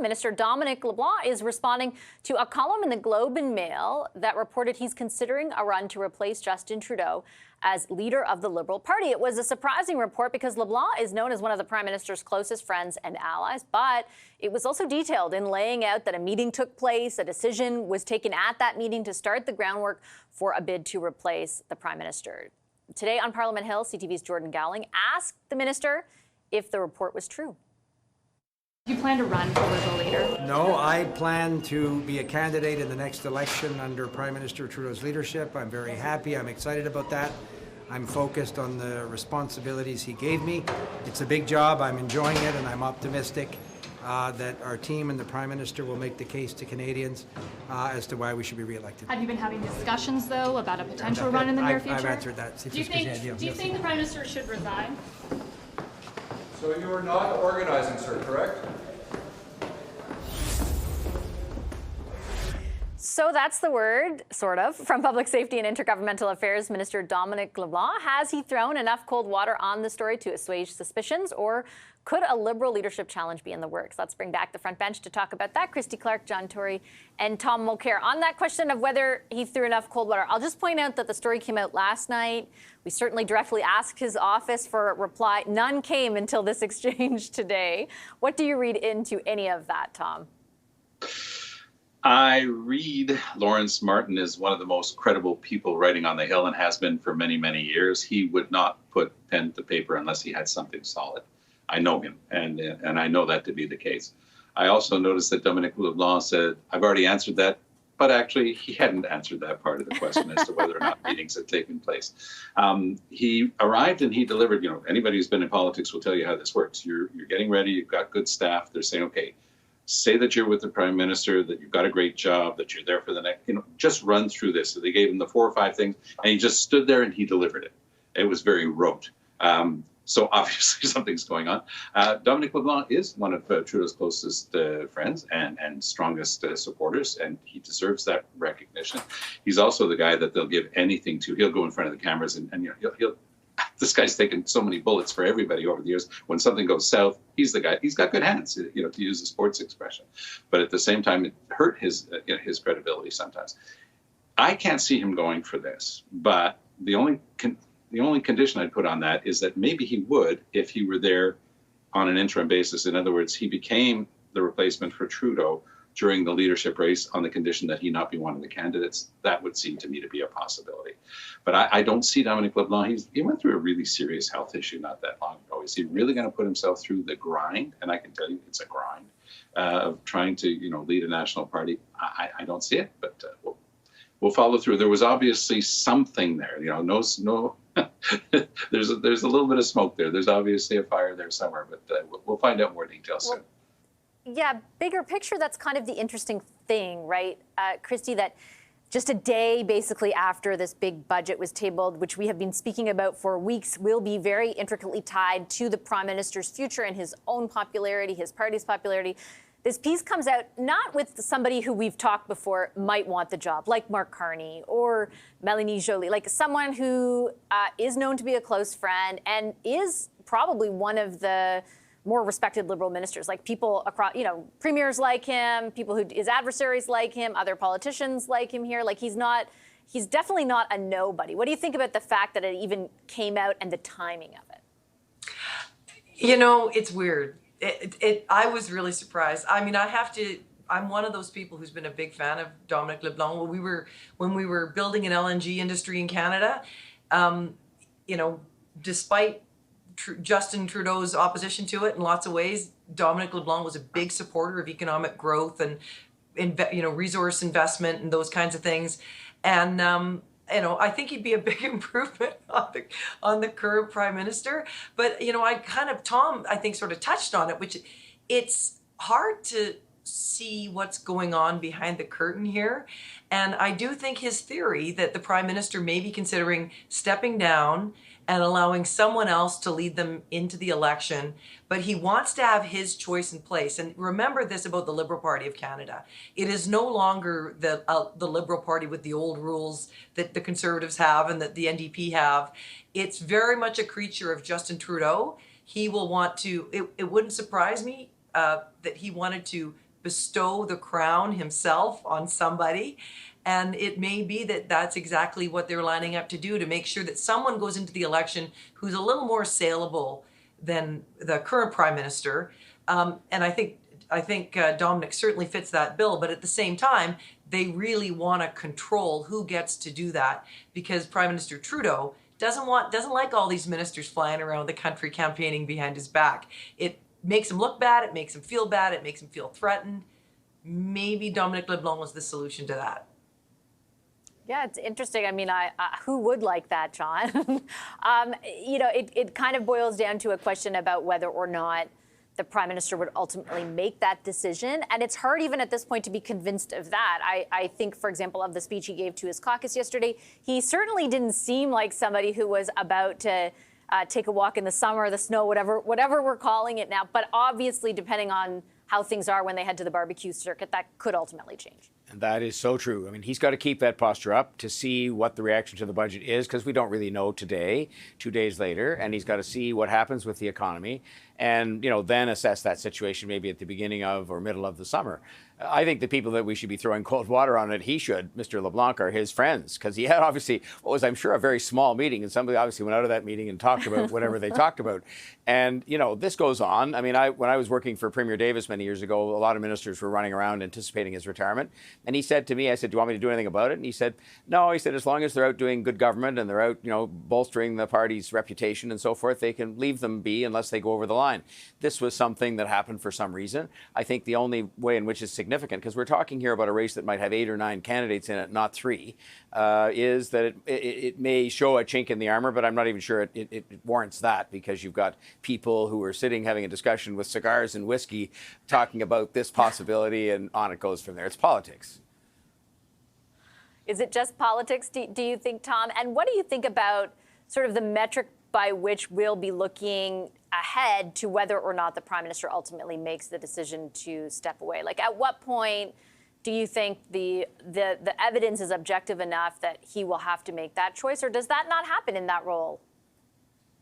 Minister Dominic Leblanc is responding to a column in the Globe and Mail that reported he's considering a run to replace Justin Trudeau as leader of the Liberal Party. It was a surprising report because Leblanc is known as one of the Prime Minister's closest friends and allies, but it was also detailed in laying out that a meeting took place, a decision was taken at that meeting to start the groundwork for a bid to replace the Prime Minister. Today on Parliament Hill, CTV's Jordan Gowling asked the minister if the report was true. Do you plan to run for Liberal leader? No, I plan to be a candidate in the next election under Prime Minister Trudeau's leadership. I'm very happy. I'm excited about that. I'm focused on the responsibilities he gave me. It's a big job. I'm enjoying it, and I'm optimistic that our team and the Prime Minister will make the case to Canadians as to why we should be re-elected. Have you been having discussions, though, about a potential run in the near future? I've answered that. Do you think the Prime Minister should resign? So you are not organizing, sir, correct? So that's the word, sort of, from Public Safety and Intergovernmental Affairs Minister Dominic Leblanc. Has he thrown enough cold water on the story to assuage suspicions, or could a Liberal leadership challenge be in the works? Let's bring back the front bench to talk about that. Christy Clark, John Tory, and Tom Mulcair. On that question of whether he threw enough cold water, I'll just point out that the story came out last night. We certainly directly asked his office for a reply. None came until this exchange today. What do you read into any of that, Tom? I read Lawrence Martin is one of the most credible people writing on the Hill and has been for many, many years. He would not put pen to paper unless he had something solid. I know him, and I know that to be the case. I also noticed that Dominic Leblanc said, I've already answered that, but actually he hadn't answered that part of the question as to whether or not meetings had taken place. He arrived and he delivered. You know, anybody who's been in politics will tell you how this works. You're getting ready, you've got good staff, they're saying, okay, say that you're with the Prime Minister, that you've got a great job, that you're there for the next, just run through this. So they gave him the 4 or 5 things, and he just stood there and he delivered it. It was very rote. So obviously something's going on. Dominic Leblanc is one of Trudeau's closest friends and strongest supporters, and he deserves that recognition. He's also the guy that they'll give anything to. He'll go in front of the cameras and he'll this guy's taken so many bullets for everybody over the years. When something goes south, he's the guy. He's got good hands, to use a sports expression. But at the same time, it hurt his credibility sometimes. I can't see him going for this. But the only condition I'd put on that is that maybe he would if he were there on an interim basis. In other words, he became the replacement for Trudeau during the leadership race on the condition that he not be one of the candidates. That would seem to me to be a possibility. But I don't see Dominic Leblanc. He went through a really serious health issue not that long ago. Is he really going to put himself through the grind? And I can tell you it's a grind of trying to lead a national party. I don't see it, but we'll follow through. There was obviously something there. No. there's a little bit of smoke there. There's obviously a fire there somewhere, but we'll find out more details soon. Yeah, bigger picture, that's kind of the interesting thing, right, Christy, that just a day basically after this big budget was tabled, which we have been speaking about for weeks, will be very intricately tied to the Prime Minister's future and his own popularity, his party's popularity. This piece comes out not with somebody who we've talked before might want the job, like Mark Carney or Mélanie Joly, like someone who is known to be a close friend and is probably one of the more respected Liberal ministers, like people across, premiers like him, his adversaries like him, other politicians like him here. Like he's definitely not a nobody. What do you think about the fact that it even came out and the timing of it? It's weird. I was really surprised. I mean, I'm one of those people who's been a big fan of Dominic Leblanc. When we were building an LNG industry in Canada, despite Justin Trudeau's opposition to it in lots of ways, Dominic Leblanc was a big supporter of economic growth and resource investment and those kinds of things. And I think he'd be a big improvement on the current Prime Minister. But Tom, I think, sort of touched on it, which it's hard to see what's going on behind the curtain here. And I do think his theory that the Prime Minister may be considering stepping down and allowing someone else to lead them into the election, but he wants to have his choice in place. And remember this about the Liberal Party of Canada. It is no longer the Liberal Party with the old rules that the Conservatives have and that the NDP have. It's very much a creature of Justin Trudeau. He will want to, it wouldn't surprise me that he wanted to bestow the crown himself on somebody. And it may be that that's exactly what they're lining up to do, to make sure that someone goes into the election who's a little more saleable than the current prime minister. And I think Dominic certainly fits that bill, but at the same time, they really want to control who gets to do that, because Prime Minister Trudeau doesn't like all these ministers flying around the country campaigning behind his back. It makes him look bad, it makes him feel bad, it makes him feel threatened. Maybe Dominic Leblanc was the solution to that. Yeah, it's interesting. I mean, who would like that, John? You know, it kind of boils down to a question about whether or not the prime minister would ultimately make that decision. And it's hard even at this point to be convinced of that. I think, for example, of the speech he gave to his caucus yesterday, he certainly didn't seem like somebody who was about to take a walk in the summer, the snow, whatever we're calling it now. But obviously, depending on how things are when they head to the barbecue circuit, that could ultimately change. And that is so true. I mean, he's got to keep that posture up to see what the reaction to the budget is, because we don't really know today, 2 days later, and he's got to see what happens with the economy and, you know, then assess that situation maybe at the beginning of or middle of the summer. I think the people that we should be throwing cold water on it, Mr. LeBlanc, are his friends, because he had obviously what was, I'm sure, a very small meeting, and somebody obviously went out of that meeting and talked about whatever they talked about. And, you know, this goes on. I mean, when I was working for Premier Davis many years ago, a lot of ministers were running around anticipating his retirement. And he said to me, I said, do you want me to do anything about it? And he said, no. He said, as long as they're out doing good government and they're out, you know, bolstering the party's reputation and so forth, they can leave them be unless they go over the line. This was something that happened for some reason. I think the only way in which it's significant, because we're talking here about a race that might have 8 or 9 candidates in it, not 3, is that it may show a chink in the armor, but I'm not even sure it warrants that, because you've got people who are sitting having a discussion with cigars and whiskey talking about this possibility, and on it goes from there. It's politics. Is it just politics, do you think, Tom? And what do you think about sort of the metric by which we'll be looking ahead to whether or not the prime minister ultimately makes the decision to step away? Like, at what point do you think the evidence is objective enough that he will have to make that choice, or does that not happen in that role?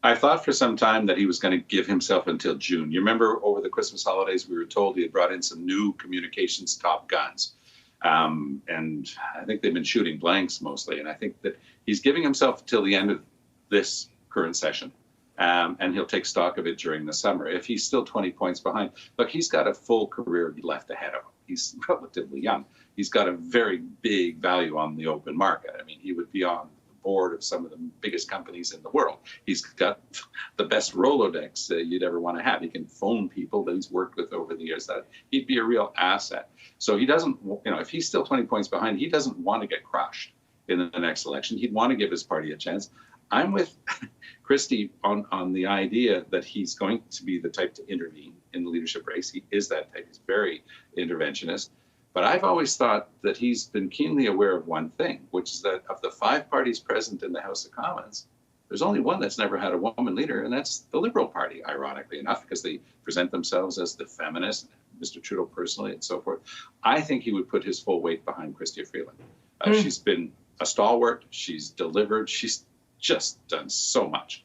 I thought for some time that he was going to give himself until June. You remember over the Christmas holidays, we were told he had brought in some new communications top guns. And I think they've been shooting blanks mostly. And I think that he's giving himself until the end of this current session. And he'll take stock of it during the summer. If he's still 20 points behind, look, he's got a full career left ahead of him. He's relatively young. He's got a very big value on the open market. I mean, he would be on the board of some of the biggest companies in the world. He's got the best Rolodex you'd ever want to have. He can phone people that he's worked with over the years. That he'd be a real asset. So he doesn't, you know, if he's still 20 points behind, he doesn't want to get crushed in the next election. He'd want to give his party a chance. I'm with Christie on the idea that he's going to be the type to intervene in the leadership race. He is that type. He's very interventionist. But I've always thought that he's been keenly aware of one thing, which is that of the 5 parties present in the House of Commons, there's only one that's never had a woman leader, and that's the Liberal Party, ironically enough, because they present themselves as the feminist, Mr. Trudeau personally, and so forth. I think he would put his full weight behind Chrystia Freeland. She's been a stalwart. She's delivered. She's just done so much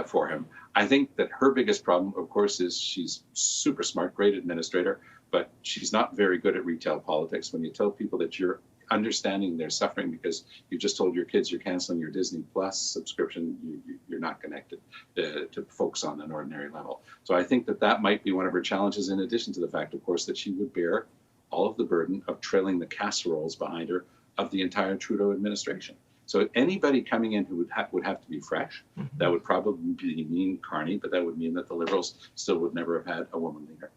for him. I think that her biggest problem, of course, is she's super smart, great administrator, but she's not very good at retail politics. When you tell people that you're understanding their suffering because you just told your kids you're canceling your Disney Plus subscription, you're not connected to folks on an ordinary level. So I think that that might be one of her challenges, in addition to the fact, of course, that she would bear all of the burden of trailing the casseroles behind her of the entire Trudeau administration. So anybody coming in who would have to be fresh. That would probably mean Carney, but that would mean that the Liberals still would never have had a woman leader.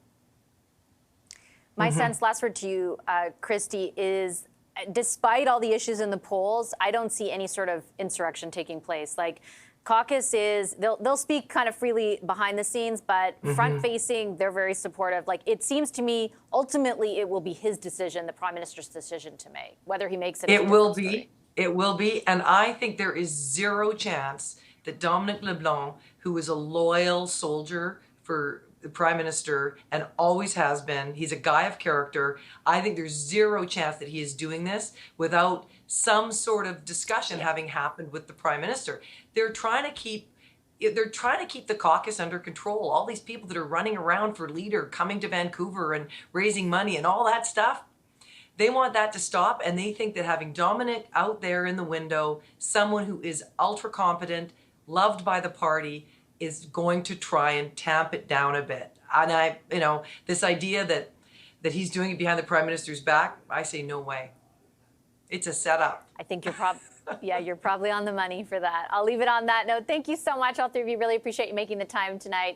My sense, last word to you, Christy, is despite all the issues in the polls, I don't see any sort of insurrection taking place. Like, caucus is, they'll speak kind of freely behind the scenes, but front-facing, they're very supportive. Like, it seems to me, ultimately, it will be his decision, the Prime Minister's decision to make, whether he makes it. It will be. It will be. And I think there is zero chance that Dominic Leblanc, who is a loyal soldier for the Prime Minister and always has been, he's a guy of character. I think there's zero chance that he is doing this without some sort of discussion having happened with the Prime Minister. They're trying to keep they're trying to keep the caucus under control. All these people that are running around for leader, coming to Vancouver and raising money and all that stuff, they want that to stop, and they think that having Dominic out there in the window, someone who is ultra competent, loved by the party, is going to try and tamp it down a bit. And this idea that he's doing it behind the Prime Minister's back, I say no way. It's a setup. I think you're probably on the money for that. I'll leave it on that note. Thank you so much, all three of you. Really appreciate you making the time tonight.